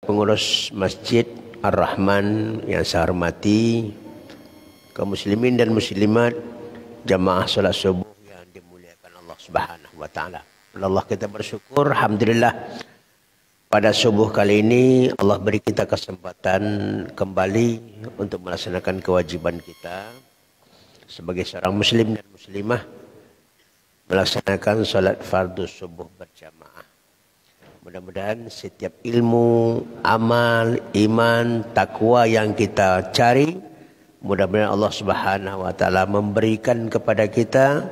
pengurus Masjid Ar-Rahman yang saya hormati, kaum muslimin dan muslimat, jamaah salat subuh yang dimuliakan Allah Subhanahu wa taala. Allah kita bersyukur, alhamdulillah pada subuh kali ini Allah beri kita kesempatan kembali untuk melaksanakan kewajiban kita sebagai seorang muslim dan muslimah, melaksanakan salat fardu subuh berjamaah. Mudah-mudahan setiap ilmu, amal, iman, takwa yang kita cari, mudah-mudahan Allah Subhanahu wa taala memberikan kepada kita,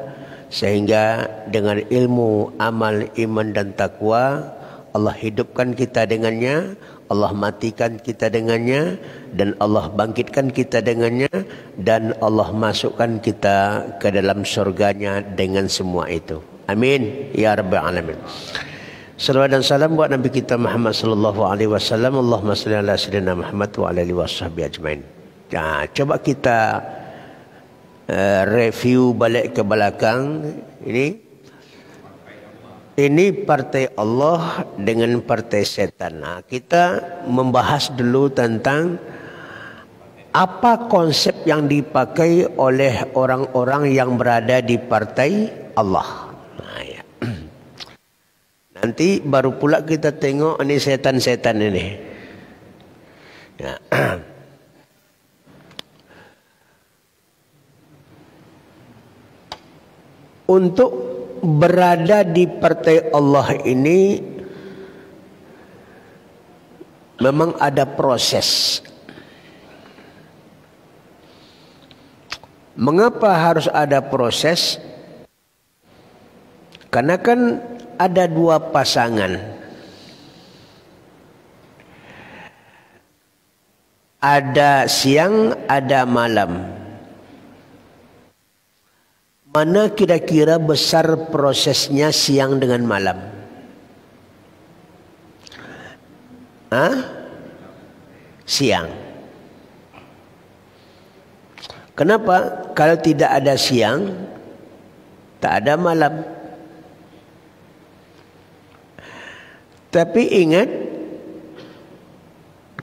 sehingga dengan ilmu, amal, iman dan takwa Allah hidupkan kita dengannya, Allah matikan kita dengannya, dan Allah bangkitkan kita dengannya, dan Allah masukkan kita ke dalam surganya dengan semua itu. Amin ya rabbal alamin. Salawat dan salam buat Nabi kita Muhammad sallallahu alaihi wasallam. Allahumma shalli ala sayyidina Muhammad wa ala alihi washabbihi ajmain. Nah, coba kita review balik ke belakang ini partai Allah dengan partai setan. Nah, kita membahas dulu tentang apa konsep yang dipakai oleh orang-orang yang berada di partai Allah. Nah, ya. Nanti baru pula kita tengok ini setan-setan ini. Ya. Untuk berada di partai Allah ini memang ada proses. Mengapa harus ada proses? Karena kan ada dua pasangan. Ada siang, ada malam. Mana kira-kira besar prosesnya siang dengan malam? Siang. Kenapa? Kalau tidak ada siang, tak ada malam. Tapi ingat,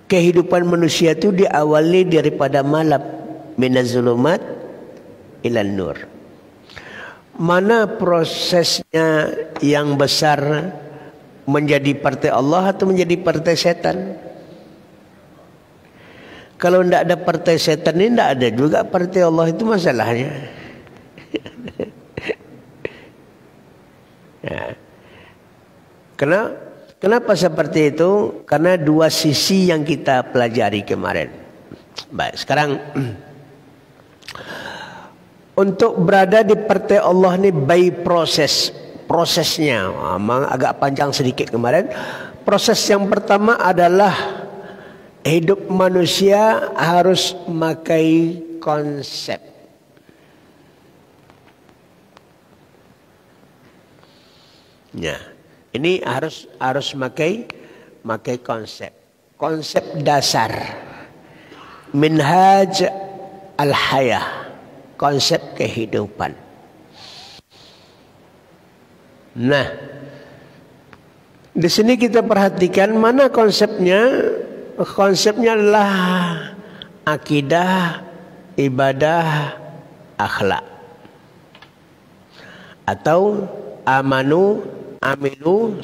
kehidupan manusia itu diawali daripada malam. Minaz zulumat ilan nur. Mana prosesnya yang besar, menjadi partai Allah atau menjadi partai setan? Kalau tidak ada partai setan ini, tidak ada juga partai Allah, itu masalahnya. Ya. Kenapa seperti itu? Karena dua sisi yang kita pelajari kemarin. Baik, sekarang untuk berada di partai Allah ini by prosesnya memang agak panjang sedikit kemarin. Proses yang pertama adalah hidup manusia harus memakai konsep. Ya, ini harus memakai konsep dasar, minhaj al-hayah, konsep kehidupan. Nah, di sini kita perhatikan mana konsepnya. Konsepnya adalah akidah, ibadah, akhlak, atau amanu, amilu,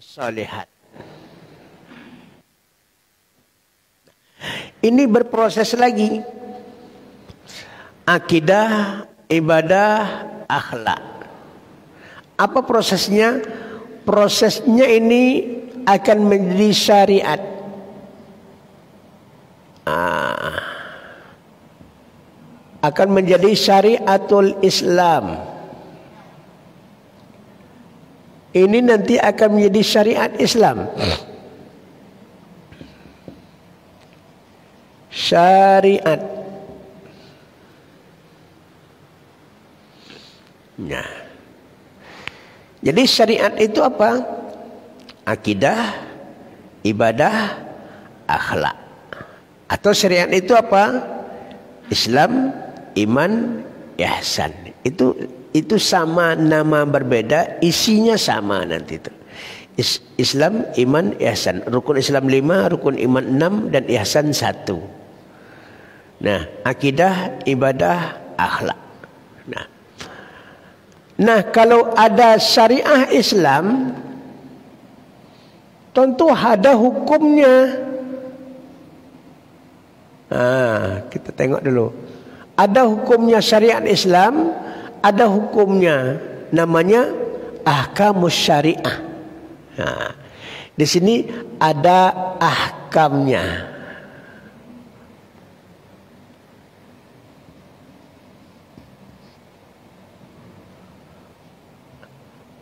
solihat. Ini berproses lagi. Akidah, ibadah, akhlak. Apa prosesnya? Prosesnya ini akan menjadi syariat. Akan menjadi syariatul Islam. Ini nanti akan menjadi syariat Islam. Syariat. Nah, jadi syariat itu apa? Akidah, ibadah, akhlak. Atau syariat itu apa? Islam, iman, ihsan. Itu sama, nama berbeda, isinya sama nanti itu. Islam, iman, ihsan. Rukun Islam 5, rukun iman 6 dan ihsan 1. Nah, akidah, ibadah, akhlak. Nah, kalau ada syariah Islam, tentu ada hukumnya. Kita tengok dulu. Ada hukumnya syariat Islam, ada hukumnya namanya ahkamus syariah. Di sini ada ahkamnya.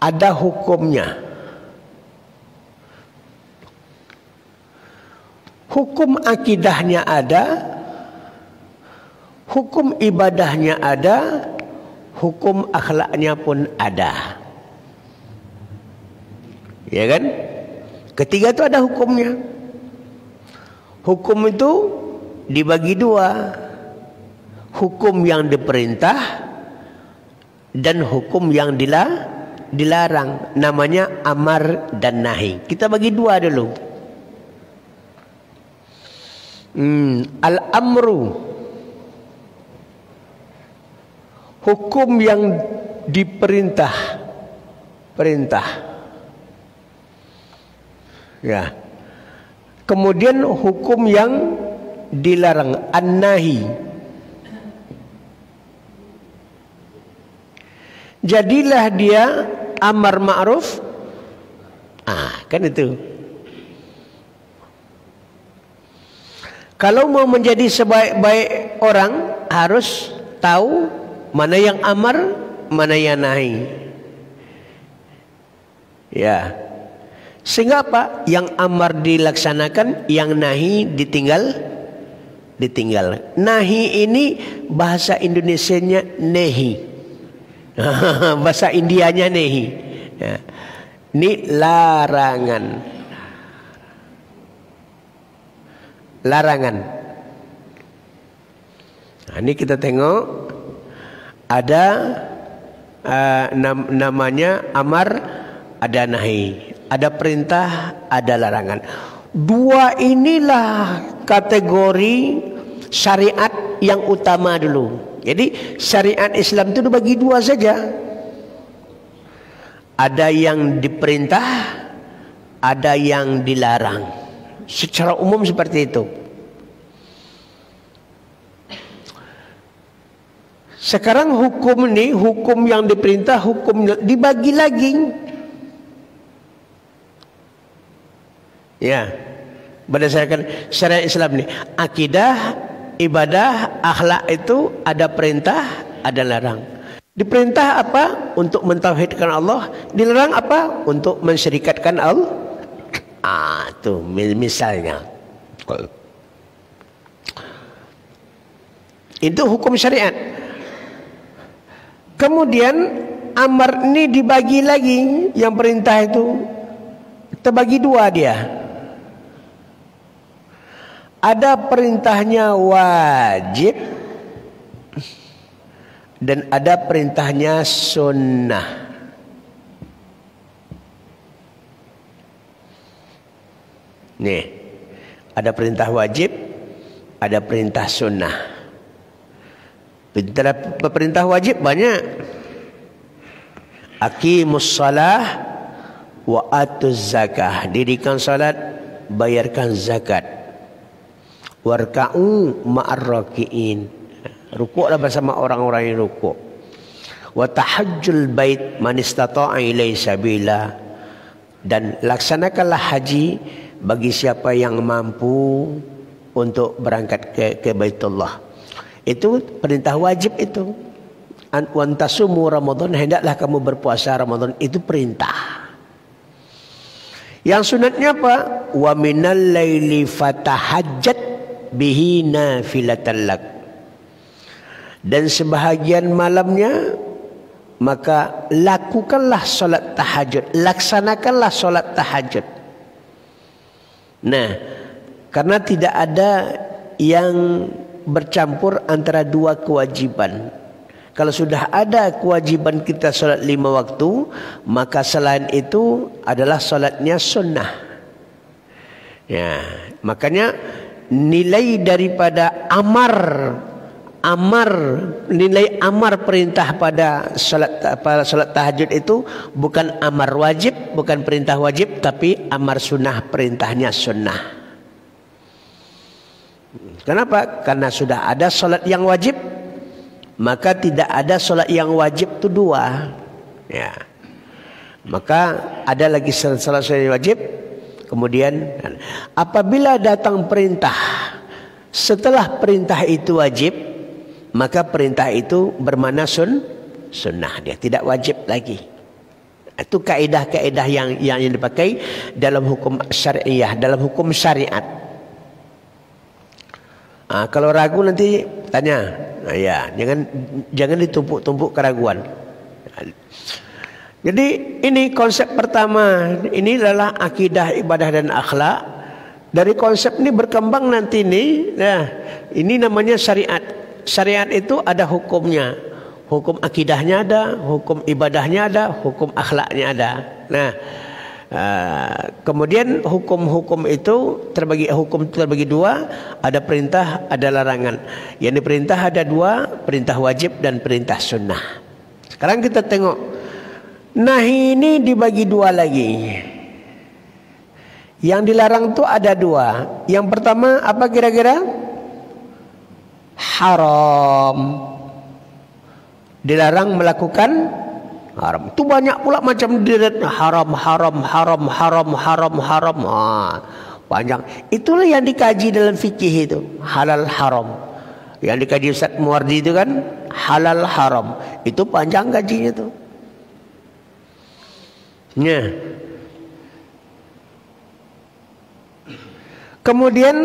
Ada hukumnya. Hukum akidahnya ada, hukum ibadahnya ada, hukum akhlaknya pun ada. Ya kan? Ketiga itu ada hukumnya. Hukum itu dibagi dua. Hukum yang diperintah dan hukum yang dilarang. Namanya amar dan nahi. Kita bagi dua dulu. Al-amru, hukum yang diperintah, perintah. Ya. Kemudian hukum yang dilarang, an-nahi. Jadilah dia amar ma'ruf. Kan itu. Kalau mau menjadi sebaik-baik orang, harus tahu mana yang amar, mana yang nahi. Ya. Sehingga apa? Yang amar dilaksanakan, yang nahi ditinggal. Nahi ini bahasa Indonesianya nehi. Bahasa Indianya nehi. Ya. Ini larangan. Larangan. Nah, ini kita tengok ada namanya amar, ada nahi. Ada perintah, ada larangan. Dua inilah kategori syariat yang utama dulu. Jadi syariat Islam itu dibagi dua saja. Ada yang diperintah, ada yang dilarang. Secara umum seperti itu. Sekarang hukum ini, hukum yang diperintah, hukum dibagi lagi. Ya, berdasarkan syariat Islam ini, akidah, ibadah, akhlak itu ada perintah, ada larang. Diperintah apa? Untuk mentauhidkan Allah. Dilarang apa? Untuk mensyirikatkan Allah. Tuh misalnya. Itu hukum syariat. Kemudian amar ini dibagi lagi. Yang perintah itu terbagi dua dia. Ada perintahnya wajib dan ada perintahnya sunnah. Nih, ada perintah wajib, ada perintah sunnah. Perintah wajib banyak. Aqimus shalah wa atuz zakah. Dirikan salat, bayarkan zakat. Warka'u ma'ar raki'in. Rukuklah bersama orang-orang yang rukuk. Wa tahajjul bait man istata'a ilaihi sabila. Dan laksanakanlah haji bagi siapa yang mampu untuk berangkat ke Baitullah. Itu perintah wajib itu. Wa antasumu Ramadan, hendaklah kamu berpuasa Ramadan, itu perintah. Yang sunatnya apa? Wa minal laili fatahajjat bihi nafilatan lak. Dan sebahagian malamnya maka lakukanlah solat tahajud, laksanakanlah solat tahajud. Nah, karena tidak ada yang bercampur antara dua kewajiban. Kalau sudah ada kewajiban kita solat 5 waktu, maka selain itu adalah solatnya sunnah. Ya, makanya nilai daripada nilai amar perintah pada salat tahajud itu bukan amar wajib, bukan perintah wajib, tapi amar sunnah, perintahnya sunnah. Kenapa? Karena sudah ada salat yang wajib, maka tidak ada salat yang wajib itu 2. Ya. Maka ada lagi salat yang wajib. Kemudian apabila datang perintah setelah perintah itu wajib, maka perintah itu bermakna sunnah, dia tidak wajib lagi. Itu kaedah-kaedah yang dipakai dalam hukum syariah, dalam hukum syariat. Kalau ragu nanti tanya. Ya, jangan ditumpuk-tumpuk keraguan. Jadi ini konsep pertama, ini adalah akidah, ibadah dan akhlak. Dari konsep ini berkembang nanti ini, nah ini namanya syariat. Syariat itu ada hukumnya, hukum akidahnya ada, hukum ibadahnya ada, hukum akhlaknya ada. Nah, kemudian hukum-hukum itu terbagi 2, ada perintah, ada larangan. Yang diperintah ada 2, perintah wajib dan perintah sunnah. Sekarang kita tengok, nahi ini dibagi 2 lagi. Yang dilarang itu ada 2. Yang pertama apa kira-kira? Haram. Dilarang melakukan haram. Itu banyak pula macam haram. Panjang. Itulah yang dikaji dalam fikih itu, halal haram. Yang dikaji Ustaz Muwardi itu kan halal haram. Itu panjang kajinya itu. Ya. Kemudian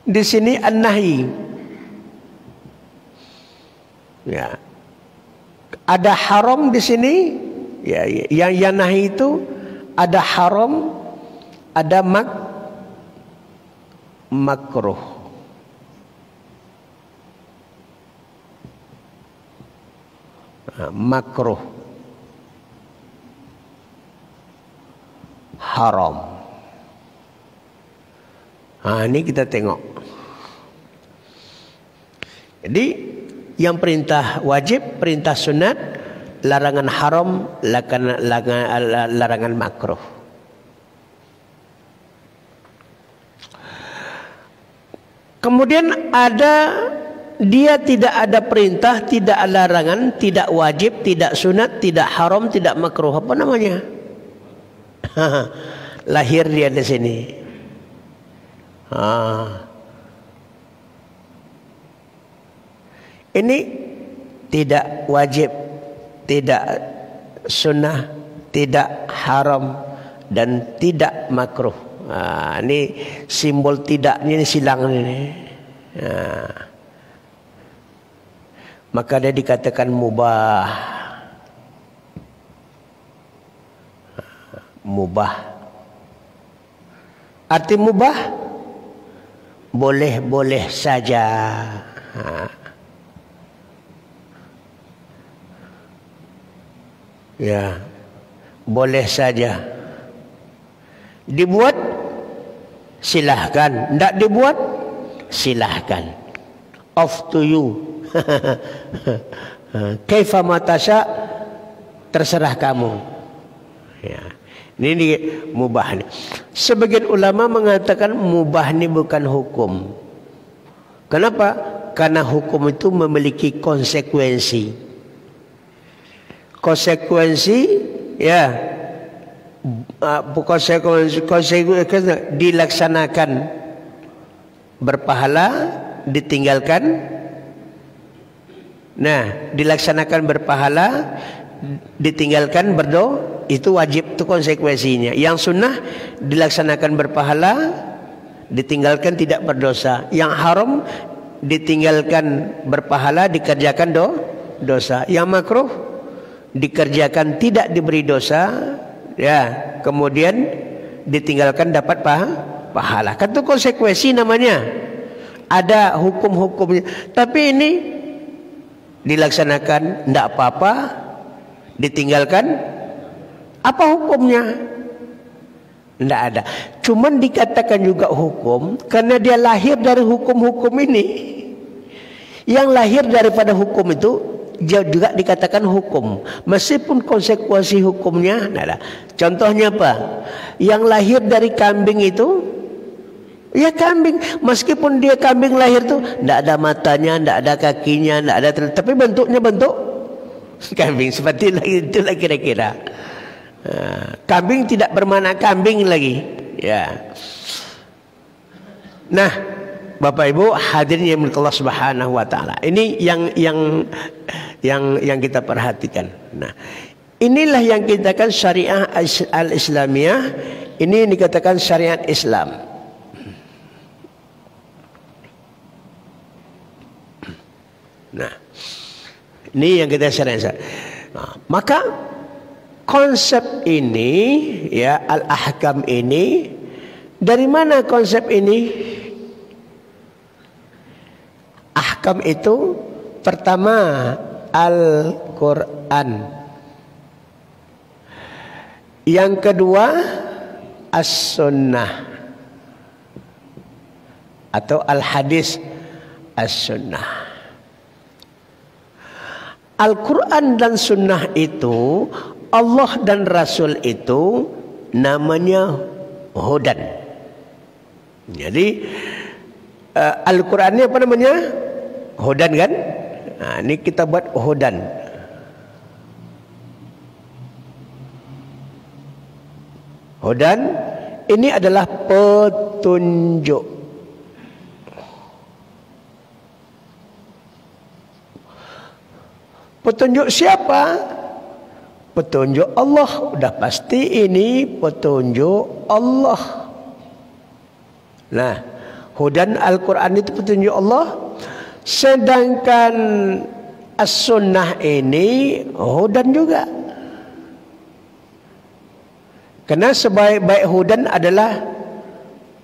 di sini an-nahi. Ya. Ada haram di sini, ya, yang nahi itu ada haram, ada makruh. Makruh, haram. Ini kita tengok. Jadi yang perintah wajib, perintah sunat, larangan haram, larangan makruh. Kemudian dia tidak ada perintah, tidak ada larangan, tidak wajib, tidak sunat, tidak haram, tidak makruh. Apa namanya? Lahir dia di sini. Ini tidak wajib, tidak sunnah, tidak haram, dan tidak makruh. Ini simbol tidaknya, ini silang ini. Maka dia dikatakan mubah. Mubah. Arti mubah, boleh-boleh saja. Ya, boleh saja. Dibuat, silahkan. Tidak dibuat, silahkan. Off to you. Kaifa ma tasha, terserah kamu. Ya. Ini mubah. Sebagian ulama mengatakan mubah ini bukan hukum. Kenapa? Karena hukum itu memiliki konsekuensi. Konsekuensi, ya, konsekuensi dilaksanakan berpahala, ditinggalkan. Nah, dilaksanakan berpahala, ditinggalkan berdosa, itu wajib, itu konsekuensinya. Yang sunnah dilaksanakan berpahala, ditinggalkan tidak berdosa. Yang haram ditinggalkan berpahala, dikerjakan dosa. Yang makruh dikerjakan tidak diberi dosa, ya, kemudian ditinggalkan dapat pahala. Kan itu konsekuensi namanya. Ada hukum-hukumnya. Tapi ini dilaksanakan, tidak apa-apa, ditinggalkan, apa hukumnya? Tidak ada. Cuman dikatakan juga hukum karena dia lahir dari hukum-hukum ini. Yang lahir daripada hukum itu dia juga dikatakan hukum, meskipun konsekuensi hukumnya tidak ada. Contohnya apa? Yang lahir dari kambing itu, ya kambing, meskipun dia kambing lahir tuh tidak ada matanya, tidak ada kakinya, tidak ada, tapi bentuknya bentuk kambing. Seperti itulah kira-kira. Kambing tidak bermakna kambing lagi, ya. Nah, Bapak Ibu hadirin yang Allah Subhanahu wa taala. Ini yang kita perhatikan. Nah, inilah yang kita katakan syariah al-Islamiyah. Ini yang dikatakan syariat Islam. Nah, ini yang kita syariat. Nah, maka konsep ini, ya, al-ahkam ini, dari mana konsep ini? Ahkam itu pertama Al-Quran, yang kedua As-Sunnah atau Al-Hadis As-Sunnah. Al-Quran dan Sunnah itu, Allah dan Rasul itu namanya hudan. Jadi Al-Quran ini apa namanya? Hudan kan? Nah, ini kita buat hudan. Hudan ini adalah petunjuk. Petunjuk siapa? Petunjuk Allah. Udah pasti ini petunjuk Allah. Nah, hudan Al-Quran itu petunjuk Allah. Sedangkan As-Sunnah ini hudan juga. Karena sebaik-baik hudan adalah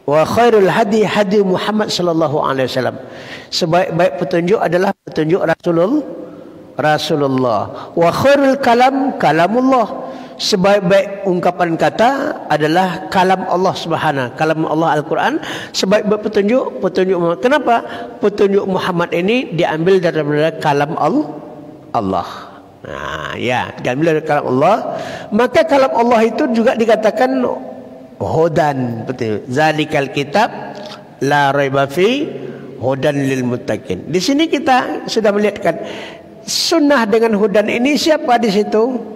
wa khairul hadi hadi Muhammad sallallahu alaihi wasallam. Sebaik-baik petunjuk adalah petunjuk Rasulullah. Wa khairul kalam kalamullah. Sebaik-baik ungkapan kata adalah kalam Allah Subhanahu, kalam Allah Al-Quran. Sebaik-baik petunjuk Muhammad. Kenapa? Petunjuk Muhammad ini diambil daripada kalam Allah. Nah, ya, diambil dari kalam Allah. Maka kalam Allah itu juga dikatakan hudan. Betul. Zalikal kitab la raiba fi hudan lil muttaqin. Di sini kita sudah melihatkan sunnah dengan hudan ini siapa di situ?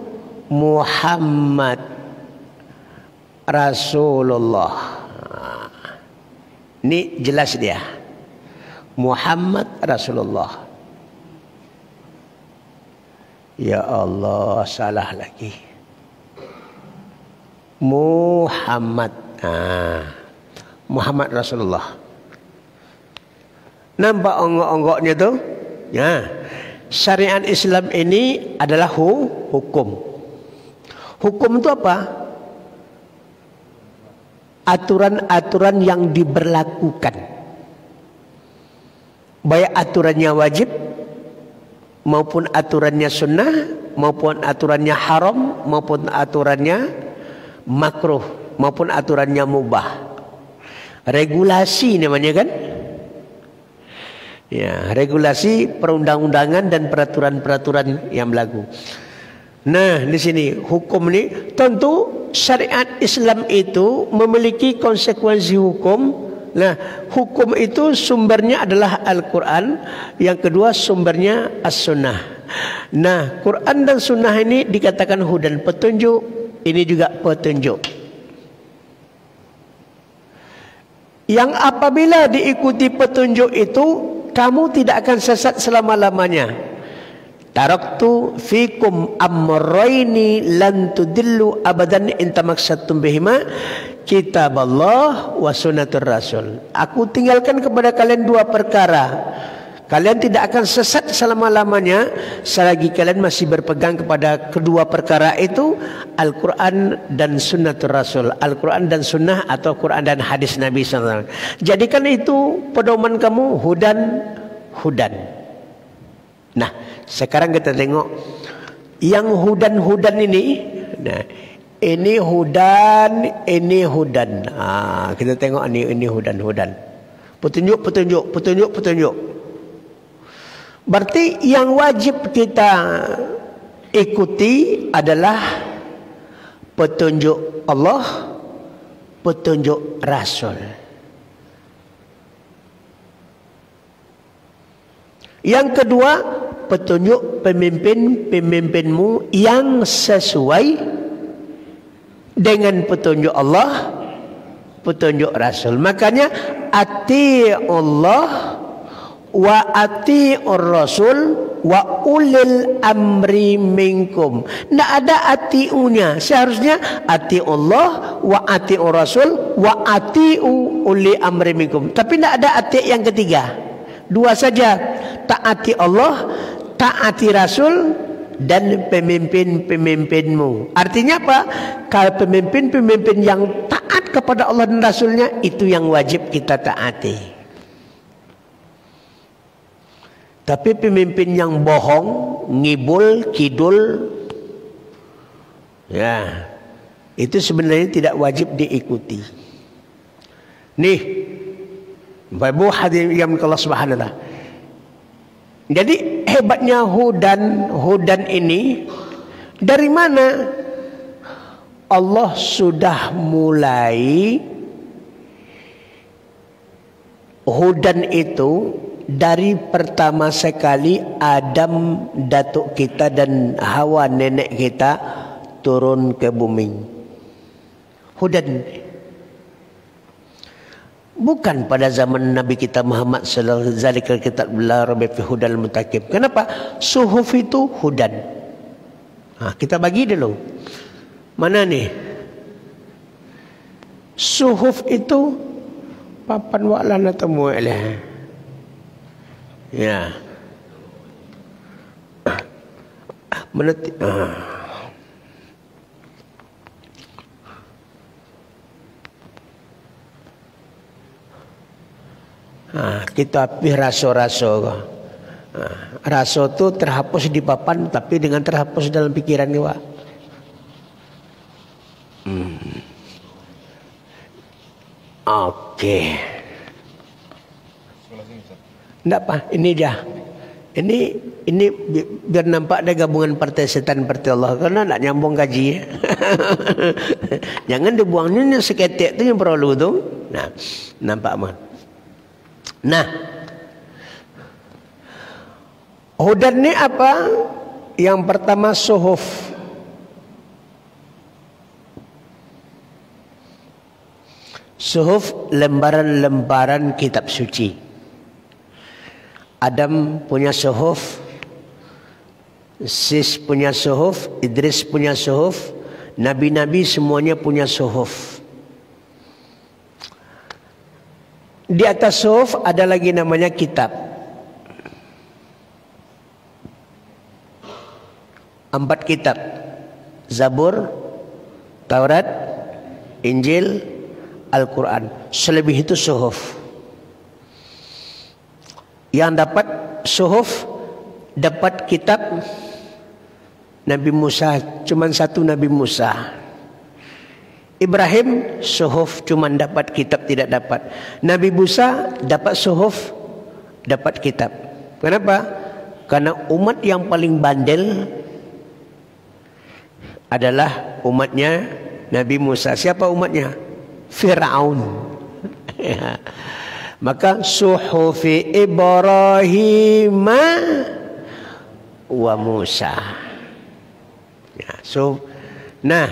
Muhammad Rasulullah. Ini jelas dia. Muhammad Rasulullah. Ya Allah, salah lagi. Muhammad. Muhammad Rasulullah. Nampak onggok-onggoknya tuh? Ya. Syariat Islam ini adalah hukum. Hukum itu apa? Aturan-aturan yang diberlakukan. Baik aturannya wajib, maupun aturannya sunnah, maupun aturannya haram, maupun aturannya makruh, maupun aturannya mubah. Regulasi namanya kan? Ya, regulasi perundang-undangan dan peraturan-peraturan yang berlaku. Nah, di sini hukum ini tentu syariat Islam itu memiliki konsekuensi hukum. Nah, hukum itu sumbernya adalah Al-Quran. Yang kedua sumbernya As-Sunnah. Nah, Quran dan Sunnah ini dikatakan hudan, petunjuk. Ini juga petunjuk. Yang apabila diikuti petunjuk itu, kamu tidak akan sesat selama-lamanya. Taraktu fikum amrayni lan tudillu abadan in tamassaktum bihima, kitab Allah wa sunnatur rasul. Aku tinggalkan kepada kalian dua perkara. Kalian tidak akan sesat selama-lamanya selagi kalian masih berpegang kepada kedua perkara itu, Al-Quran dan sunnatur rasul. Al-Quran dan sunnah atau Quran dan hadis Nabi SAW. Jadikan itu pedoman kamu, hudan. Nah, sekarang kita tengok yang hudan-hudan ini. Nah, ini hudan, ini hudan. Kita tengok ini hudan-hudan. Petunjuk. Berarti yang wajib kita ikuti adalah petunjuk Allah, petunjuk Rasul. Yang kedua, petunjuk pemimpin-pemimpinmu yang sesuai dengan petunjuk Allah, petunjuk Rasul. Makanya ati Allah wa ati'ur Rasul wa ulil amri minkum. Tidak ada ati'unya. Seharusnya ati Allah wa ati'ur Rasul wa ati'u uli amri minkum. Tapi tidak ada ati' yang ketiga. Dua saja. Taati Allah, taati Rasul, dan pemimpin-pemimpinmu. Artinya apa? Kalau pemimpin-pemimpin yang taat kepada Allah dan Rasulnya, itu yang wajib kita taati. Tapi pemimpin yang bohong, ngibul, kidul, ya, itu sebenarnya tidak wajib diikuti. Nih, Bapak Ibu hadirin yang Allah Subhanahu wa taala. Jadi hebatnya hudan ini dari mana? Allah sudah mulai hudan itu dari pertama sekali Adam datuk kita dan Hawa nenek kita turun ke bumi. Hudan. Bukan pada zaman Nabi kita Muhammad sallallahu alaihi wasallam, zalikal kitab la raiba fi hudal muttaqin. Kenapa? Suhuf itu hudan. Kita bagi dulu. Mana nih? Suhuf itu papan wa'lana temu lah. Ya. Meneti. Kita pilih raso-raso. Raso itu terhapus di papan, tapi dengan terhapus dalam pikiran kita. Oke. Enggak apa, ini dia. Ini biar nampak ada gabungan partai setan partai Allah, karena nak nyambung gaji. Jangan dibuangnya seketik itu yang perlu tu. Nah, nampak mah. Nah, hudan ni apa? Yang pertama suhuf. Suhuf lembaran-lembaran kitab suci. Adam punya suhuf, Sis punya suhuf, Idris punya suhuf, nabi-nabi semuanya punya suhuf. Di atas suhuf ada lagi namanya kitab. 4 kitab. Zabur, Taurat, Injil, Al-Quran. Selebih itu suhuf. Yang dapat suhuf, dapat kitab Nabi Musa, cuman 1 Nabi Musa. Ibrahim suhuf cuman dapat kitab, tidak dapat. Nabi Musa dapat suhuf, dapat kitab. Kenapa? Karena umat yang paling bandel adalah umatnya Nabi Musa. Siapa umatnya? Fir'aun. Maka suhufi Ibrahim wa Musa. Nah,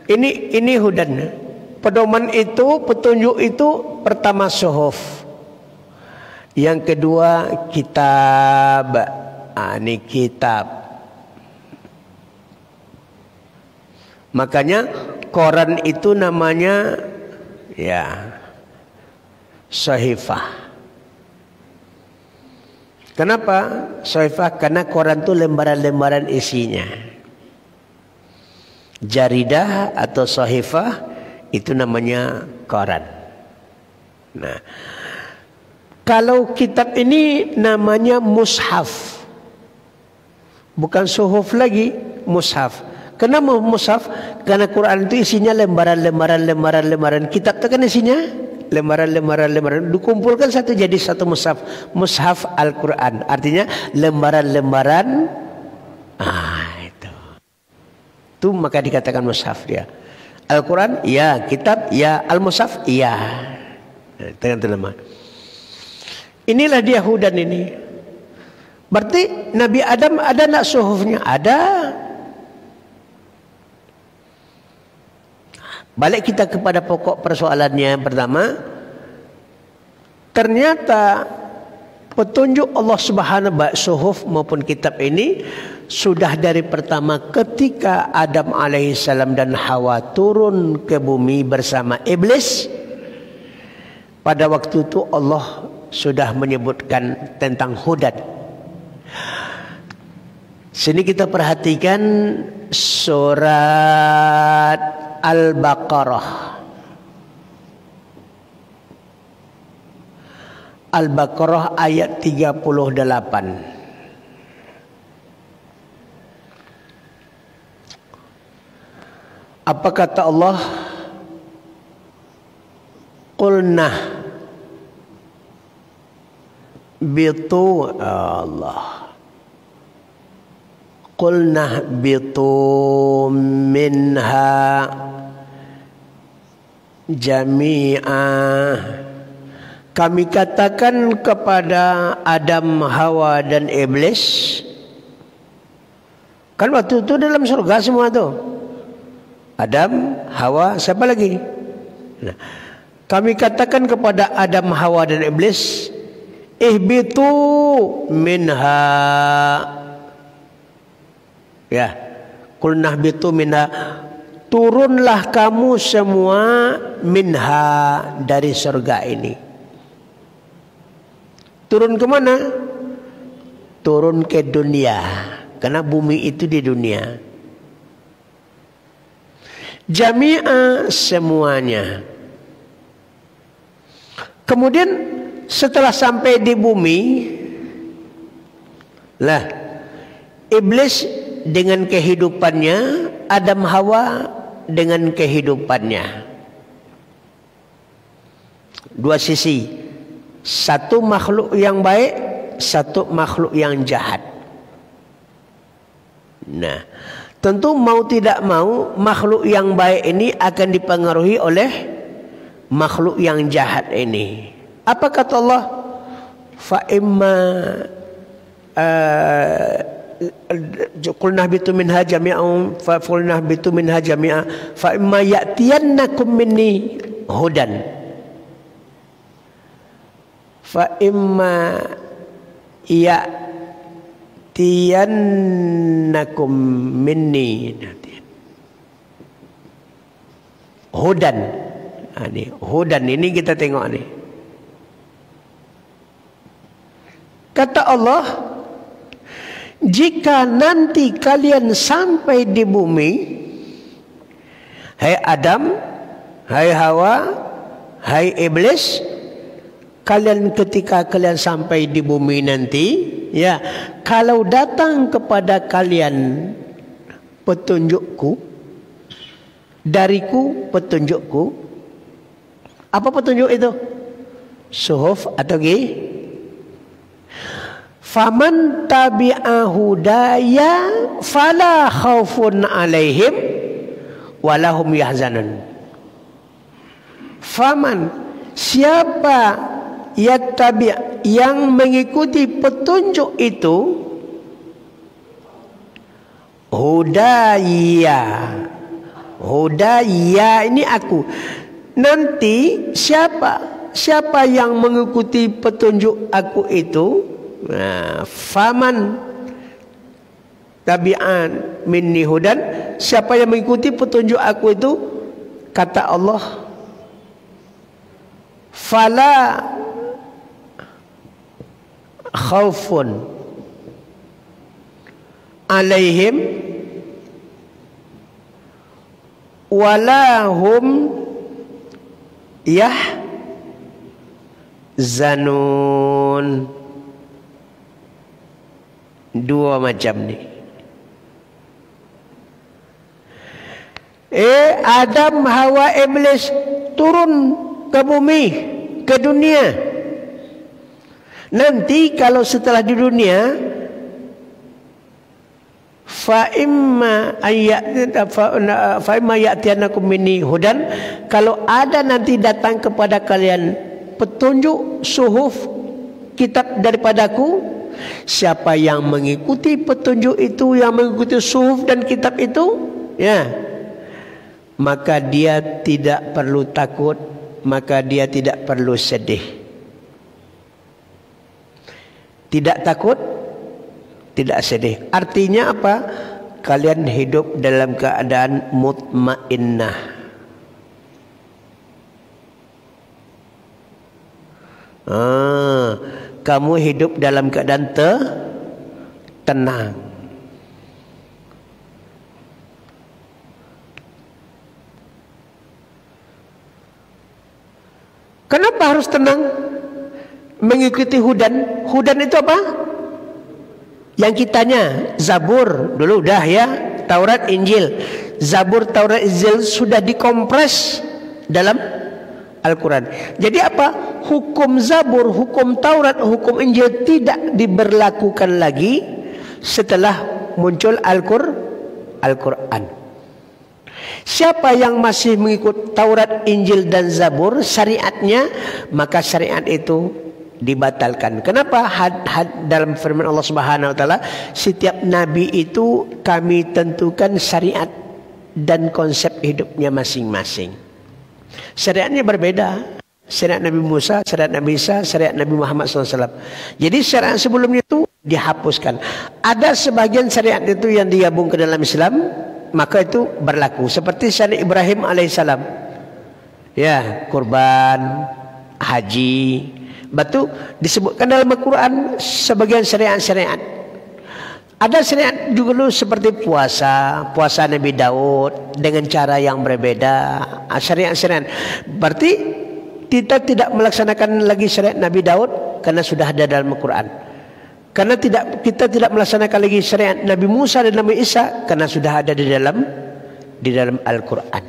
ini hudan. Pedoman itu, petunjuk itu pertama suhuf. Yang kedua kitab. Ini kitab. Makanya koran itu namanya sahifah. Kenapa sahifah? Karena koran itu lembaran-lembaran isinya. Jaridah atau sahifah itu namanya koran. Nah, kalau kitab ini namanya mushaf. Bukan suhuf lagi, mushaf. Kenapa mushaf? Karena Quran itu isinya lembaran. Kitab itu kan isinya lembaran. Dikumpulkan satu jadi satu mushaf. Mushaf Al-Quran. Artinya lembaran. Itu. Itu maka dikatakan mushaf dia. Al-Quran, ya. Kitab, ya. Al-mushaf, ya. Tengah-tengah. Inilah dia hudan ini. Berarti Nabi Adam ada nak suhufnya? Ada. Balik kita kepada pokok persoalannya yang pertama. Ternyata petunjuk Allah Subhanahu baik suhuf maupun kitab ini sudah dari pertama ketika Adam alaihissalam dan Hawa turun ke bumi bersama iblis. Pada waktu itu Allah sudah menyebutkan tentang hudan. Sini kita perhatikan surat Al-Baqarah. Al-Baqarah ayat 38. Apa kata Allah? Qulna bitu Allah. Qulna bitu minha jami'ah. Kami katakan kepada Adam, Hawa dan Iblis. Kan waktu itu dalam surga semua tuh. Adam, Hawa, siapa lagi? Nah, kami katakan kepada Adam, Hawa dan Iblis, ihbitu minha. Ya, qulna ihbitu minha. Turunlah kamu semua minha dari surga ini. Turun ke mana? Turun ke dunia. Karena bumi itu di dunia. Jami'ah semuanya. Kemudian setelah sampai di bumi, lah iblis dengan kehidupannya, Adam Hawa dengan kehidupannya. Dua sisi. Satu makhluk yang baik, satu makhluk yang jahat. Nah, tentu mau tidak mau makhluk yang baik ini akan dipengaruhi oleh makhluk yang jahat ini. Apa kata Allah? Fa imma qulna bitu minha jami'an fa qulna bitu minha jami'a fa imma ya'tiyannakum minni hudan. Fa imma ya'tiyannakum minni hudan. Ini hudan ini kita tengok nih. Kata Allah, jika nanti kalian sampai di bumi, hai Adam, hai Hawa, hai Iblis, kalian ketika kalian sampai di bumi nanti, ya, kalau datang kepada kalian petunjukku, dariku petunjukku, apa petunjuk itu? Suhuf atau gi? Faman tabi'a hudaya fala khaufun alaihim walahum yahzanun. Faman, siapa yattabi' yang mengikuti petunjuk itu, hudaya ini aku. Nanti siapa yang mengikuti petunjuk aku itu, nah, faman tabi'an minni hudan, siapa yang mengikuti petunjuk aku itu, kata Allah, fala khaufun alaihim wala hum yahzanun. Dua macam nih. Adam, Hawa, Iblis turun ke bumi, ke dunia. Nanti kalau setelah di dunia, fa imma ya'tiyanakum minni hudan, kalau ada nanti datang kepada kalian petunjuk, suhuf, kitab daripadaku, siapa yang mengikuti petunjuk itu, yang mengikuti suhuf dan kitab itu, ya, maka dia tidak perlu takut, maka dia tidak perlu sedih. Tidak takut, tidak sedih. Artinya apa? Kalian hidup dalam keadaan mutmainnah. Kamu hidup dalam keadaan tenang. Kenapa harus tenang? Mengikuti hudan. Hudan itu apa? Yang kitanya Zabur dulu udah ya, Taurat, Injil. Zabur, Taurat, Injil sudah dikompres dalam Al-Quran. Jadi apa? Hukum Zabur, hukum Taurat, hukum Injil tidak diberlakukan lagi setelah muncul Al-Quran. Siapa yang masih mengikut Taurat, Injil dan Zabur syariatnya, maka syariat itu dibatalkan. Kenapa? Dalam firman Allah Subhanahu wa taala, setiap nabi itu kami tentukan syariat dan konsep hidupnya masing-masing. Syariatnya berbeda. Syariat Nabi Musa, syariat Nabi Isa, syariat Nabi Muhammad SAW. Jadi syariat sebelumnya itu dihapuskan. Ada sebagian syariat itu yang digabung ke dalam Islam, maka itu berlaku. Seperti syariat Ibrahim alaihissalam. Ya, kurban, haji. Batu disebutkan dalam Al-Quran sebagian syariat-syariat. Ada syariat dulu seperti puasa Nabi Daud dengan cara yang berbeda. Syariat-syariat. Berarti kita tidak melaksanakan lagi syariat Nabi Daud karena sudah ada dalam Al-Quran. Karena kita tidak melaksanakan lagi syariat Nabi Musa dan Nabi Isa karena sudah ada di dalam Al-Quran.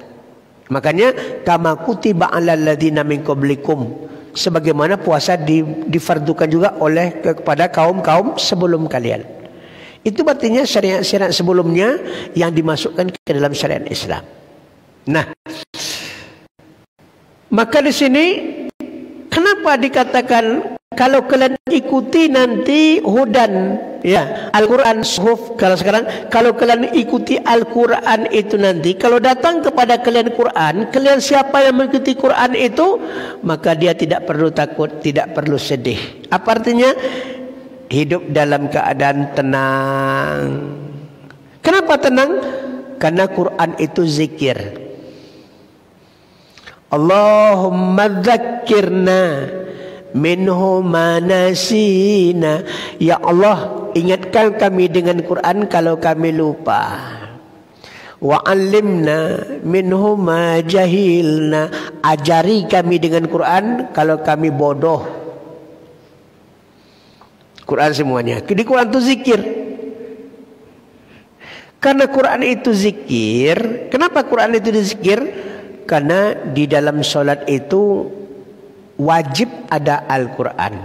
Makanya kama kutiba 'alal ladzina min qablikum, sebagaimana puasa difardukan juga kepada kaum-kaum sebelum kalian. Itu artinya syariat-syariat sebelumnya yang dimasukkan ke dalam syariat Islam. Nah, maka di sini kenapa dikatakan kalau kalian ikuti nanti hudan, ya, Al-Quran, suhuf. Kalau kalian ikuti Al-Quran itu nanti, kalau datang kepada kalian Quran, kalian siapa yang mengikuti Quran itu, maka dia tidak perlu takut, tidak perlu sedih. Apa artinya? Hidup dalam keadaan tenang. Kenapa tenang? Karena Quran itu zikir. Allahumma dzakirna minhu manasina. Ya Allah, ingatkan kami dengan Quran kalau kami lupa. Wa 'allimna minhu ma jahilna. Ajari kami dengan Quran kalau kami bodoh. Quran semuanya. Di Quran itu zikir. Karena Quran itu zikir. Kenapa Quran itu zikir? Karena di dalam solat itu wajib ada Al-Quran.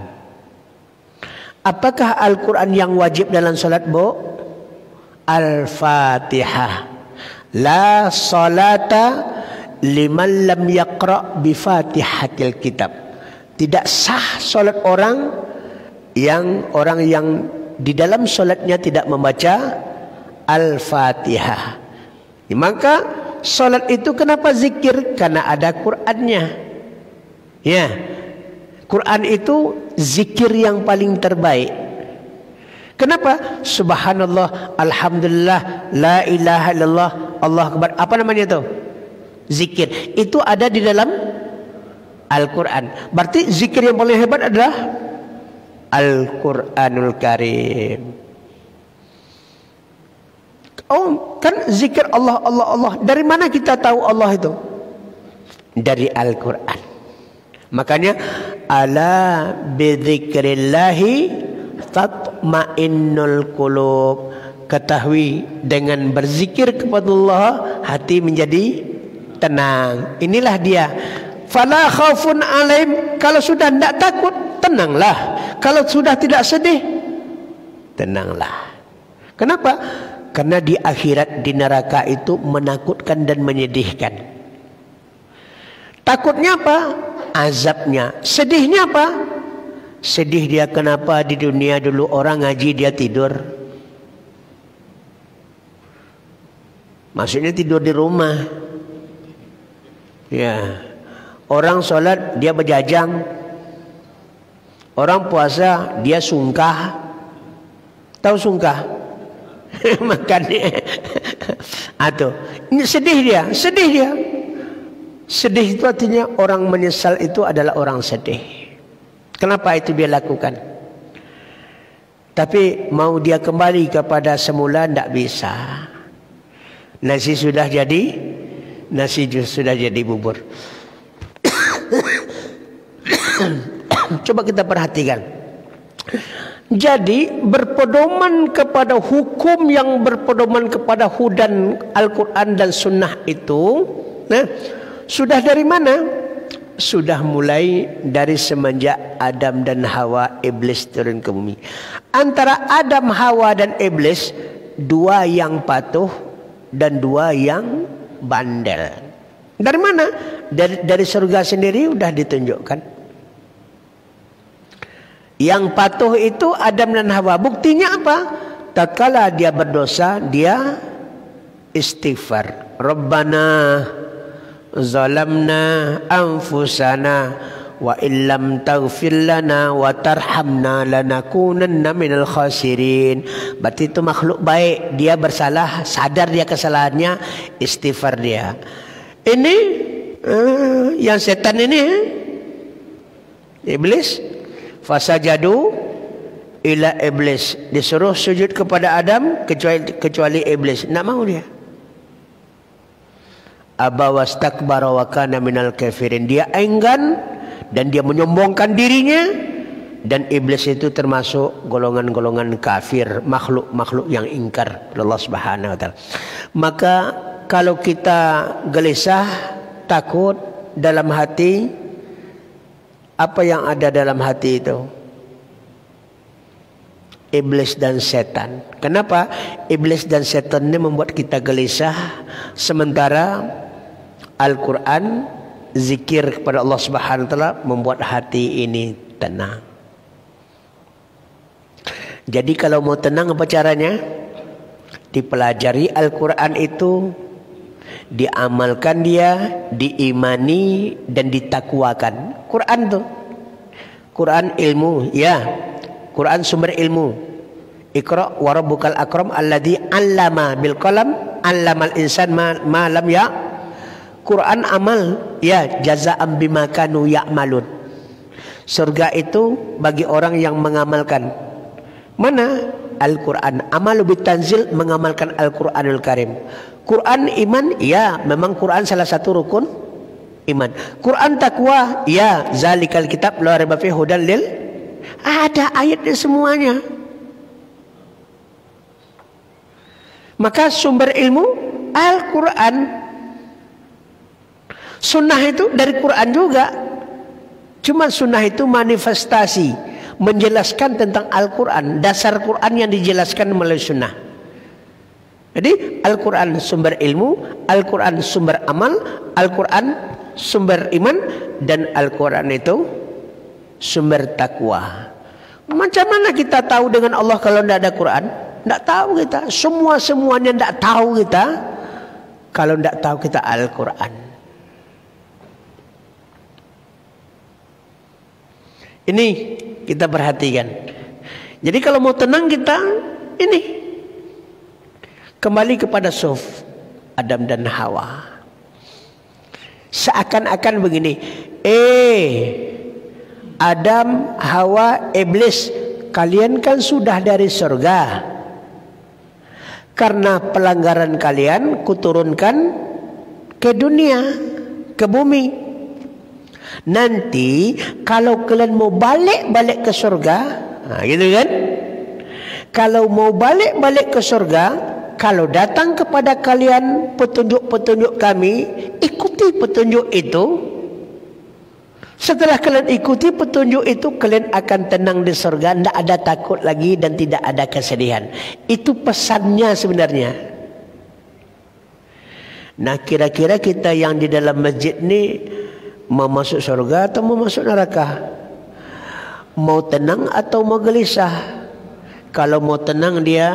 Apakah Al-Quran yang wajib dalam salat, Bu? Al-Fatihah. La salata liman lam yaqra' bi Fatihatil Kitab. Tidak sah salat orang yang di dalam salatnya tidak membaca Al-Fatihah. Maka salat itu kenapa zikir? Karena ada Qur'annya. Ya, Quran itu zikir yang paling terbaik. Kenapa? Subhanallah, Alhamdulillah, La ilaha illallah, Allah Akbar. Apa namanya itu? Zikir. Itu ada di dalam Al-Quran. Berarti zikir yang paling hebat adalah Al-Quranul Karim. Oh, kan zikir Allah, Allah, Allah. Dari mana kita tahu Allah itu? Dari Al-Quran. Makanya ala bidzikrillahi tatmainnul qulub. Ketahui dengan berzikir kepada Allah hati menjadi tenang. Inilah dia. Fala khaufun alaihim. Kalau sudah tidak takut, tenanglah. Kalau sudah tidak sedih, tenanglah. Kenapa? Karena di akhirat, di neraka itu menakutkan dan menyedihkan. Takutnya apa? Azabnya. Sedihnya apa? Sedih dia kenapa di dunia dulu orang ngaji dia tidur. Maksudnya tidur di rumah. Ya. Orang sholat dia berjajang. Orang puasa dia sungkah. Tahu sungkah? Makannya. Atau ini sedih dia, sedih dia. Sedih itu artinya orang menyesal itu adalah orang sedih. Kenapa itu dia lakukan? Tapi mau dia kembali kepada semula tidak bisa. Nasi sudah jadi, nasi sudah jadi bubur. Coba kita perhatikan. Jadi berpedoman kepada hukum yang berpedoman kepada hudan Al-Quran dan Sunnah itu, nah, sudah dari mana? Sudah mulai dari semenjak Adam dan Hawa, iblis turun ke bumi. Antara Adam, Hawa dan iblis, dua yang patuh dan dua yang bandel. Dari mana? Dari surga sendiri sudah ditunjukkan. Yang patuh itu Adam dan Hawa. Buktinya apa? Tatkala dia berdosa, dia istighfar. Rabbana zalamna anfusana wa illam taghfir lana wa tarhamna lanakunanna minal khasirin. Berarti itu makhluk baik. Dia bersalah, sadar dia kesalahannya, istighfar dia. Ini yang setan ini iblis. Fasajadu ila iblis. Disuruh sujud kepada Adam kecuali iblis. Tak mau dia. Aba wastakbara wa kana minal kafirin. Dia enggan dan dia menyombongkan dirinya. Dan iblis itu termasuk golongan-golongan kafir, makhluk-makhluk yang ingkar Allah Subhanahu wa taala. Maka kalau kita gelisah, takut dalam hati, apa yang ada dalam hati itu? Iblis dan setan. Kenapa? Iblis dan setan ini membuat kita gelisah, sementara Al-Quran, zikir kepada Allah Subhanahu wa taala membuat hati ini tenang. Jadi kalau mau tenang apa caranya? Dipelajari Al-Quran itu, diamalkan dia, diimani dan ditakwakan. Quran tuh, Quran ilmu, ya. Quran sumber ilmu. Iqra wa rabbukal akram alladzi 'allama bil qalam 'allamal insan ma lam ya. Quran amal, ya, jazaa'an bima kanu ya'malun. Surga itu bagi orang yang mengamalkan. Mana? Al-Quran. Amalu bitanzil, mengamalkan Al-Quranul Karim. Quran iman, ya, memang Quran salah satu rukun iman. Quran takwa, ya, zalikal kitab la raiba fihi hudal lil. Ada ayatnya semuanya. Maka sumber ilmu Al-Quran. Sunnah itu dari Quran juga. Cuma sunnah itu manifestasi, menjelaskan tentang Al-Quran. Dasar Quran yang dijelaskan melalui sunnah. Jadi Al-Quran sumber ilmu, Al-Quran sumber amal, Al-Quran sumber iman, dan Al-Quran itu sumber takwa. Macam mana kita tahu dengan Allah kalau tidak ada Quran? Tidak tahu kita. Semuanya tidak tahu kita kalau tidak tahu kita Al-Quran. Ini kita perhatikan. Jadi kalau mau tenang kita ini kembali kepada Suf, Adam dan Hawa. Seakan-akan begini, Adam, Hawa, iblis, kalian kan sudah dari surga. Karena pelanggaran kalian, kuturunkan ke dunia, ke bumi. Nanti kalau kalian mau balik ke surga, gitu kan? Kalau mau balik-balik ke surga, kalau datang kepada kalian petunjuk-petunjuk kami, ikuti petunjuk itu. Setelah kalian ikuti petunjuk itu, kalian akan tenang di surga, tidak ada takut lagi dan tidak ada kesedihan. Itu pesannya sebenarnya. Nah, kira-kira kita yang di dalam masjid ni mau masuk surga atau mau masuk neraka? Mau tenang atau mau gelisah? Kalau mau tenang dia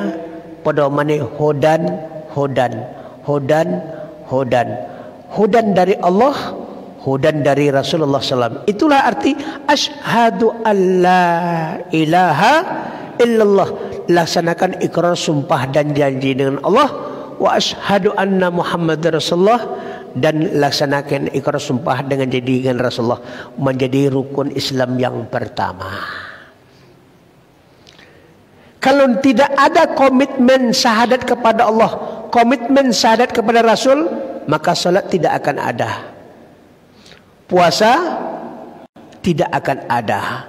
pedomane hudan, hudan, hudan, hudan. Hudan dari Allah, hudan dari Rasulullah SAW. Itulah arti asyhadu alla ilaha illallah. Laksanakan ikrar sumpah dan janji dengan Allah. Wa asyhadu anna Muhammad Rasulullah. Dan laksanakan ikrar sumpah dengan janji dengan Rasulullah. Menjadi rukun Islam yang pertama. Kalau tidak ada komitmen syahadat kepada Allah, komitmen syahadat kepada Rasul, maka salat tidak akan ada. Puasa tidak akan ada.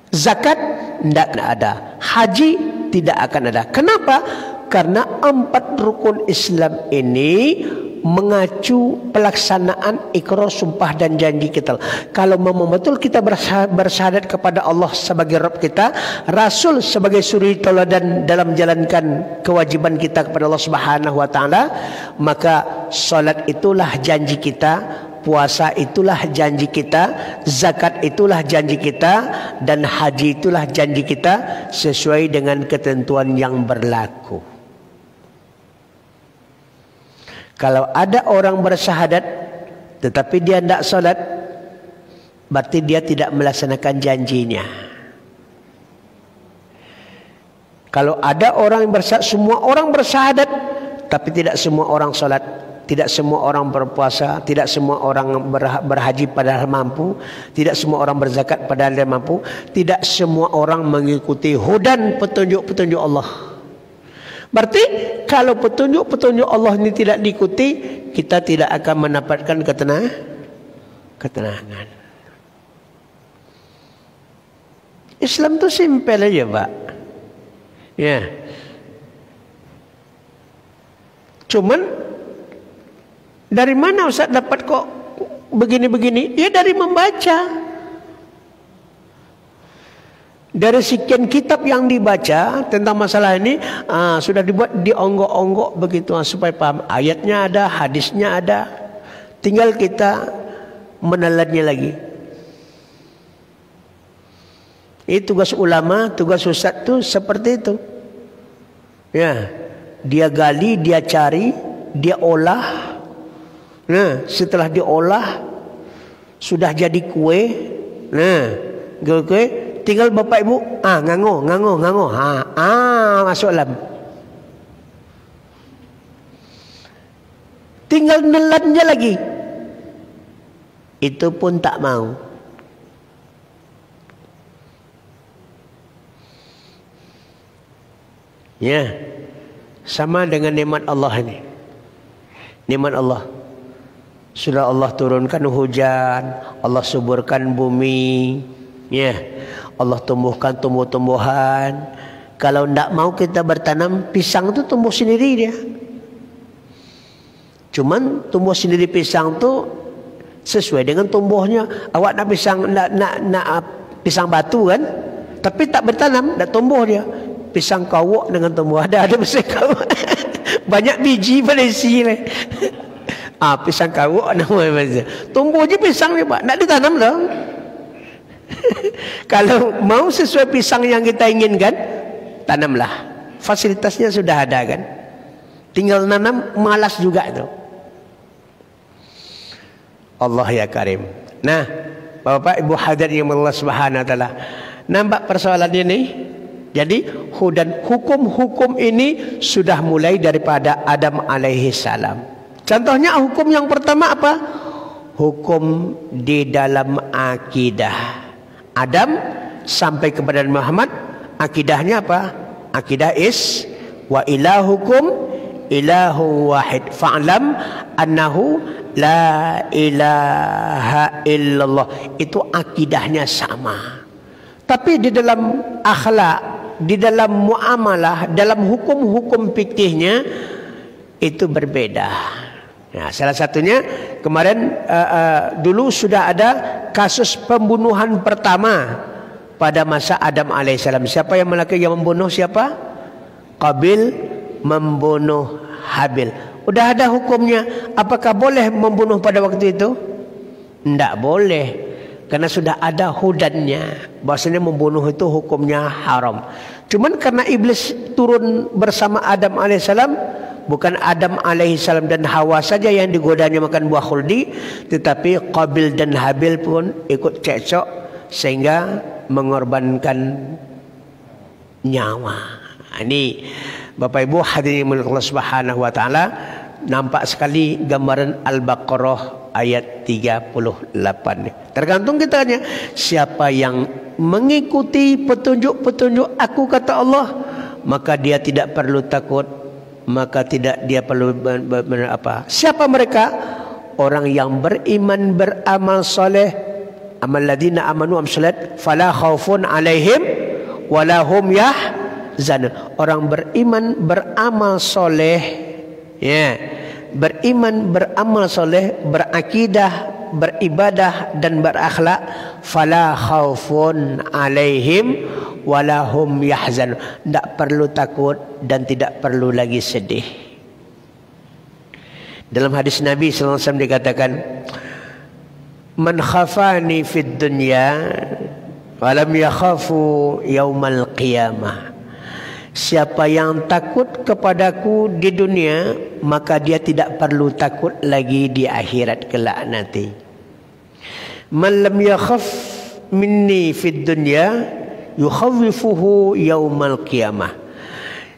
Zakat tidak akan ada. Haji tidak akan ada. Kenapa? Karena 4 rukun Islam ini mengacu pelaksanaan ikrar sumpah dan janji kita. Kalau memang betul kita bersyahadat kepada Allah sebagai Rabb kita, Rasul sebagai suri tauladan dalam menjalankan kewajiban kita kepada Allah Subhanahu wa taala, maka salat itulah janji kita, puasa itulah janji kita, zakat itulah janji kita, dan haji itulah janji kita sesuai dengan ketentuan yang berlaku. Kalau ada orang bersyahadat tetapi dia tidak salat, berarti dia tidak melaksanakan janjinya. Kalau ada orang yang bersyahadat, semua orang bersyahadat tapi tidak semua orang salat, tidak semua orang berpuasa, tidak semua orang berhaji padahal mampu, tidak semua orang berzakat padahal dia mampu, tidak semua orang mengikuti hudan petunjuk-petunjuk Allah. Berarti kalau petunjuk-petunjuk Allah ini tidak diikuti, kita tidak akan mendapatkan ketenangan. Islam itu simpel aja, Pak. Ya. Cuman dari mana Ustaz dapat kok begini-begini? Ya dari membaca. Dari sekian kitab yang dibaca tentang masalah ini, sudah dibuat dionggok-onggok begitu supaya paham. Ayatnya ada, hadisnya ada. Tinggal kita meneladnya lagi. Ini tugas ulama, tugas ustaz itu seperti itu. Ya, dia gali, dia cari, dia olah. Nah, setelah diolah sudah jadi kue. Nah, kue tinggal bapak ibu ngango. Masuk dalam. Tinggal nelannya lagi. Itu pun tak mau. Ya. Sama dengan nikmat Allah ini. Nikmat Allah. Sudah Allah turunkan hujan, Allah suburkan bumi. Ya. Allah tumbuhkan tumbuh-tumbuhan. Kalau tidak mau kita bertanam, pisang itu tumbuh sendiri dia. Cuman tumbuh sendiri pisang itu sesuai dengan tumbuhnya. Awak nak pisang batu kan, tapi tak bertanam, tak tumbuh dia. Pisang kawok dengan tumbuh ada pisang kawok. Banyak biji pada isi ni. Pisang kawok namanya. Tumbuh je pisang ni, Pak. Tak ditanam dah. Kalau mau sesuai pisang yang kita inginkan, tanamlah. Fasilitasnya sudah ada kan. Tinggal nanam, malas juga itu. Allah ya Karim. Nah, Bapak Ibu hadirin yang Allah Subhanahu wa taala. Nampak persoalannya ini? Jadi hukum-hukum ini sudah mulai daripada Adam alaihi salam. Contohnya hukum yang pertama apa? Hukum di dalam akidah. Adam sampai kepada Muhammad, akidahnya apa? Akidah wa ilahukum ilahu wahid fa'lam annahu la ilaha illallah. Itu akidahnya sama. Tapi di dalam akhlak, di dalam muamalah, dalam hukum-hukum fikihnya itu berbeda. Nah, salah satunya kemarin dulu sudah ada kasus pembunuhan pertama pada masa Adam alaihissalam. Siapa yang membunuh siapa? Qabil membunuh Habil. Udah ada hukumnya. Apakah boleh membunuh pada waktu itu? Tidak boleh. Karena sudah ada hudannya. Bahasanya membunuh itu hukumnya haram. Cuman karena iblis turun bersama Adam alaihissalam, bukan Adam alaihissalam dan Hawa saja yang digodanya makan buah khuldi, tetapi Qabil dan Habil pun ikut cekcok sehingga mengorbankan nyawa. Ini Bapak Ibu hadirin Allah Subhanahu wa taala, nampak sekali gambaran Al-Baqarah ayat 38. Tergantung kitanya, siapa yang mengikuti petunjuk-petunjuk aku kata Allah, maka dia tidak perlu takut, maka tidak dia perlu apa? Siapa mereka? Orang yang beriman, beramal soleh. Amal ladina amanu am salat fala khaufun alaihim wala hum yahzanun. Orang beriman, beramal soleh, ya, beriman, beramal soleh, berakidah, beribadah dan berakhlak, fala khaufun alaihim wala hum yahzanun. Tidak perlu takut dan tidak perlu lagi sedih. Dalam hadis Nabi sallallahu alaihi wasallam dikatakan, man khafani fid dunya walam yakhafu yaumal qiyamah. Siapa yang takut kepadaku di dunia, maka dia tidak perlu takut lagi di akhirat kelak nanti. Man lam yakhaf minni fid dunya yukhawwifuhu yaumal qiyamah.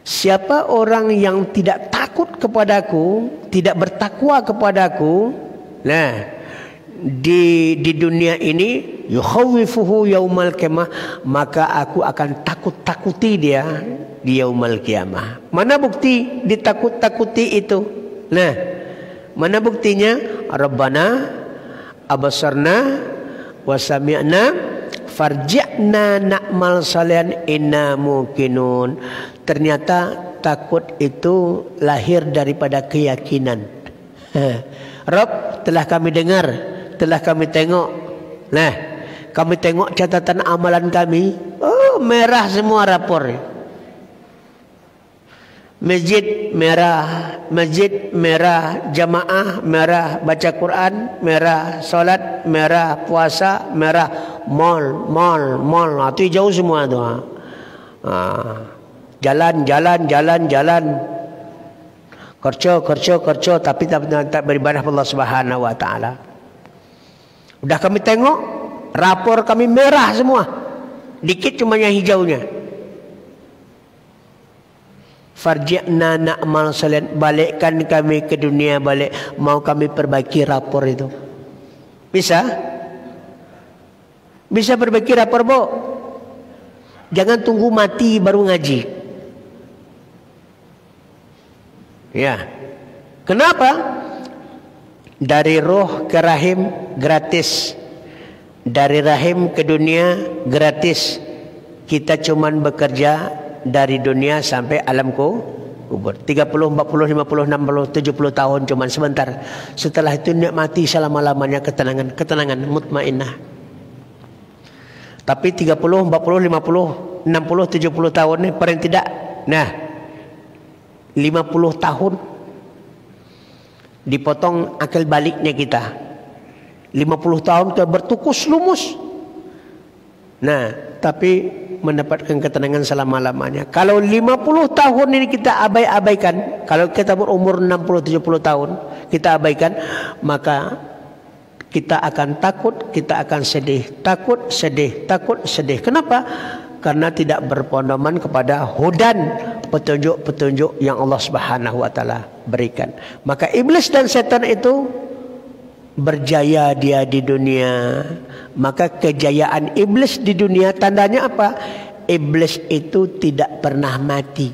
Siapa orang yang tidak takut kepadaku, tidak bertakwa kepadaku, nah di dunia ini, yukhawwifuhu yaumal qiyamah, maka aku akan takut-takuti dia di yaumal qiyamah. Mana bukti ditakut-takuti itu? Nah, mana buktinya? Rabbana abasarna wa sami'na farji'na na'mal salihan inna muqinun. Ternyata takut itu lahir daripada keyakinan. Rabb, telah kami dengar, telah kami tengok. Nah, kami tengok catatan amalan kami. Oh, merah semua rapor. Masjid merah, jamaah merah, baca Quran merah, solat merah, puasa merah, mall. Itu jauh semua tu. Jalan. Kerja, tapi tak beribadah Allah Subhanahu wa taala. Udah kami tengok, rapor kami merah semua. Dikit cuma yang hijaunya. Farji'na na'mal salihan, balikkan kami ke dunia balik, mau kami perbaiki rapor itu. Bisa? Bisa perbaiki rapor, Bu? Jangan tunggu mati baru ngaji. Ya. Kenapa? Dari roh ke rahim gratis. Dari rahim ke dunia gratis. Kita cuman bekerja dari dunia sampai alam kubur. 30, 40, 50, 60, 70 tahun cuman sebentar. Setelah itu nikmati selama-lamanya ketenangan mutmainnah. Tapi 30, 40, 50, 60, 70 tahun ini paling tidak. Nah, 50 tahun dipotong akal baliknya kita. 50 tahun kita bertukus lumus. Nah, tapi mendapatkan ketenangan selama-lamanya. Kalau 50 tahun ini kita abaikan, kalau kita berumur 60-70 tahun, kita abaikan, maka kita akan takut, kita akan sedih. Takut, sedih. Kenapa? Karena tidak berpedoman kepada hudan, petunjuk-petunjuk yang Allah Subhanahu wa taala berikan. Maka iblis dan setan itu berjaya dia di dunia. Maka kejayaan iblis di dunia tandanya apa? Iblis itu tidak pernah mati.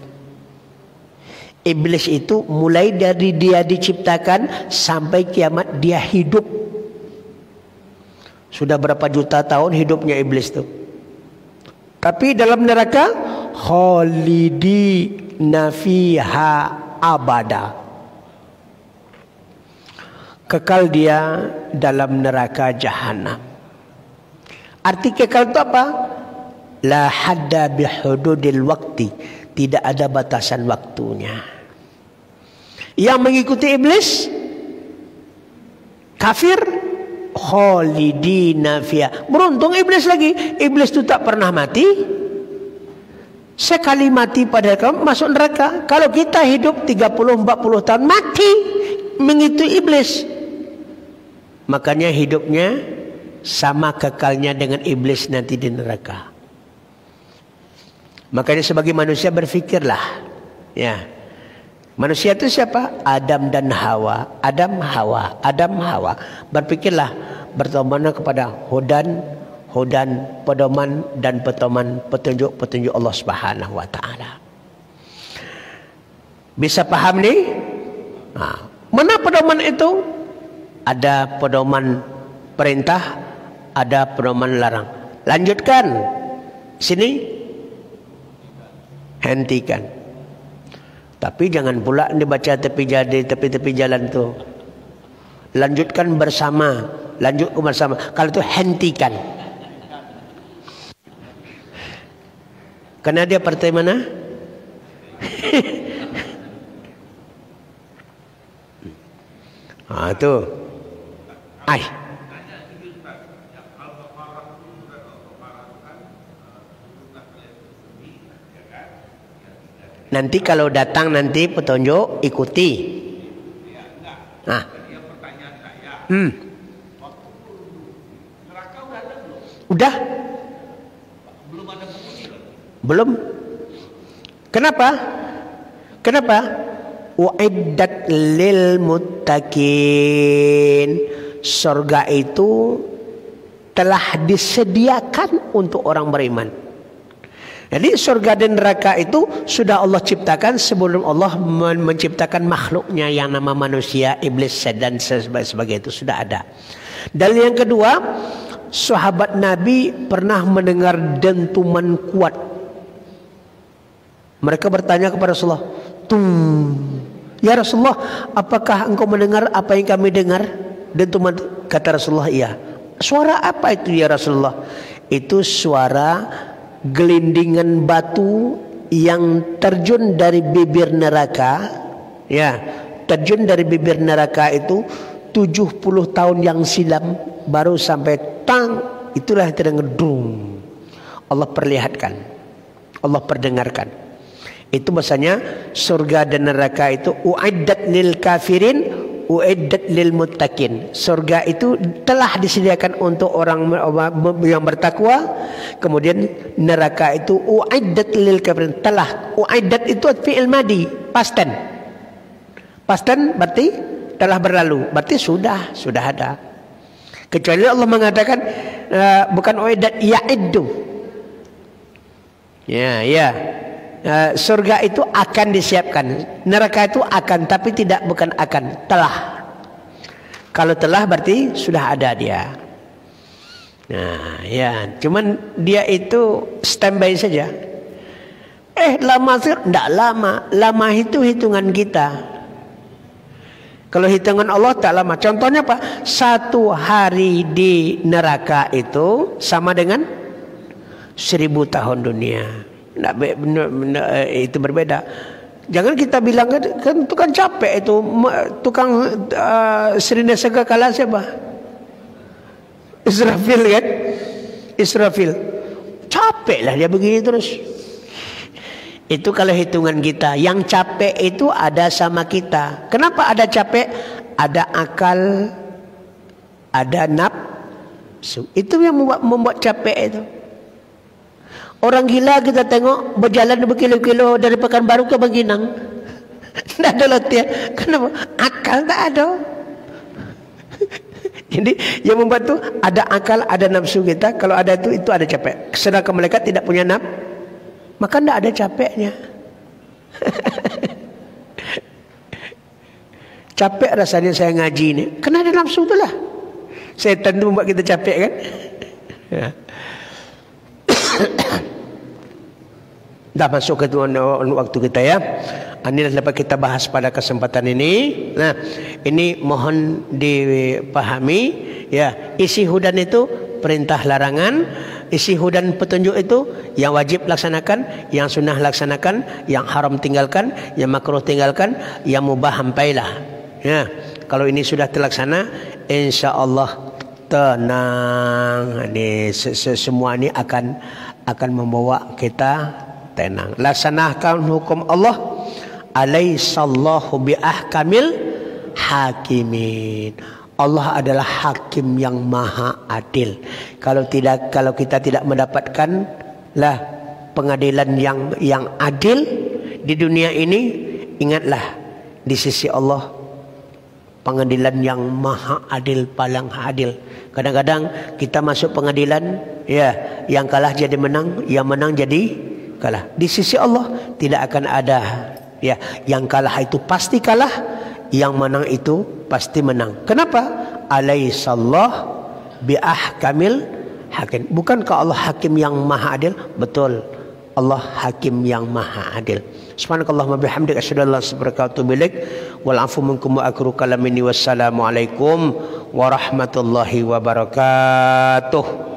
Iblis itu mulai dari dia diciptakan sampai kiamat dia hidup. Sudah berapa juta tahun hidupnya iblis itu. Tapi dalam neraka khalidina fiha abada. Kekal dia dalam neraka jahanam. Arti kekal itu apa? La hadda bihududil waqti, tidak ada batasan waktunya. Yang mengikuti iblis kafir, khalidina fiha. Beruntung iblis lagi. Iblis itu tak pernah mati. Sekali mati pada masuk neraka. Kalau kita hidup 30-40 tahun mati mengikuti iblis, makanya hidupnya sama kekalnya dengan iblis nanti di neraka. Makanya sebagai manusia berfikirlah, ya. Manusia itu siapa? Adam dan Hawa. Adam, Hawa. Adam, Hawa. Berfikirlah, bertomanlah kepada hudan, pedoman dan petunjuk Allah Subhanahu wa taala. Bisa paham nih? Nah, mana pedoman itu? Ada pedoman perintah, ada pedoman larang. Lanjutkan. Sini. Hentikan. Tapi jangan pula dibaca tepi jalan tuh. Lanjutkan bersama. Lanjutkan bersama. Kalau itu hentikan. Karena dia partai mana? Itu. Nanti kalau datang nanti petunjuk ikuti. Udah? Belum. Kenapa? Uiddat lil muttaqin. Surga itu telah disediakan untuk orang beriman. Jadi surga dan neraka itu sudah Allah ciptakan sebelum Allah menciptakan makhluknya yang nama manusia, iblis dan sebagainya, itu sudah ada. Dan yang kedua, sahabat Nabi pernah mendengar dentuman kuat. Mereka bertanya kepada Rasulullah, ya Rasulullah, apakah engkau mendengar apa yang kami dengar? Dentuman. Kata Rasulullah, iya. Suara apa itu ya Rasulullah? Itu suara gelindingan batu yang terjun dari bibir neraka. Ya, terjun dari bibir neraka itu 70 tahun yang silam baru sampai tang. Itulah yang terdengar dung. Allah perlihatkan, Allah perdengarkan. Itu bahasanya surga dan neraka itu uiddat lil kafirin, uiddat lil muttaqin. Surga itu telah disediakan untuk orang yang bertakwa. Kemudian neraka itu uiddat lil kafirin, telah. Uiddat itu fi'il madi, past tense. Past tense berarti telah berlalu, berarti sudah ada. Kecuali Allah mengatakan bukan uiddat, ya'iddu. Ya. Surga itu akan disiapkan, neraka itu akan, tapi bukan akan, telah. Kalau telah berarti sudah ada dia. Nah, ya, cuman dia itu standby saja. Lama sih? Tidak lama. Lama itu hitungan kita. Kalau hitungan Allah tak lama. Contohnya apa? 1 hari di neraka itu sama dengan 1000 tahun dunia. Itu berbeda. Jangan kita bilang kan tukang capek itu, tukang Serina Sega kalah siapa? Israfil kan? Israfil. Capek lah dia begini terus. Itu kalau hitungan kita. Yang capek itu ada sama kita. Kenapa ada capek? Ada akal, ada nafsu. Itu yang membuat capek itu. Orang gila kita tengok berjalan berkilo-kilo dari Pekanbaru ke Bangkinang. Tidak ada latihan. Kenapa? Akal tak ada. Jadi yang membuat itu ada akal, ada nafsu kita. Kalau ada itu ada capek. Sedangkan mereka tidak punya nafsu, maka tidak ada capeknya. Capek rasanya saya ngaji ini. Karena ada nafsu itulah. Setan itu membuat kita capek kan. Ya. Dah masuk ke waktu kita ya. Inilah dapat kita bahas pada kesempatan ini. Nah, ini mohon dipahami ya. Isi hudan itu perintah larangan, isi hudan petunjuk itu yang wajib laksanakan, yang sunnah laksanakan, yang haram tinggalkan, yang makruh tinggalkan, yang mubah hampailah. Ya, kalau ini sudah terlaksana, insya-Allah tenang. Ini semua ini akan membawa kita tenang. Laksanakan hukum Allah. Alaihissallahu biahkamil hakimin. Allah adalah hakim yang maha adil. Kalau kita tidak mendapatkan lah pengadilan yang adil di dunia ini, ingatlah di sisi Allah pengadilan yang maha adil, paling adil. Kadang-kadang kita masuk pengadilan, ya, yang kalah jadi menang, yang menang jadi kalah. Di sisi Allah tidak akan ada, ya, yang kalah itu pasti kalah, yang menang itu pasti menang. Kenapa? Alaihissallahu biahkamil hakim. Bukankah Allah hakim yang maha adil? Betul, Allah hakim yang maha adil. Subhanakallahumma bihamdika asyhadu an la ilaha illa anta astaghfiruka wa atubu ilaik. Wal afu minkum wa akhiru kalamini wassalamu alaikum warahmatullahi wabarakatuh.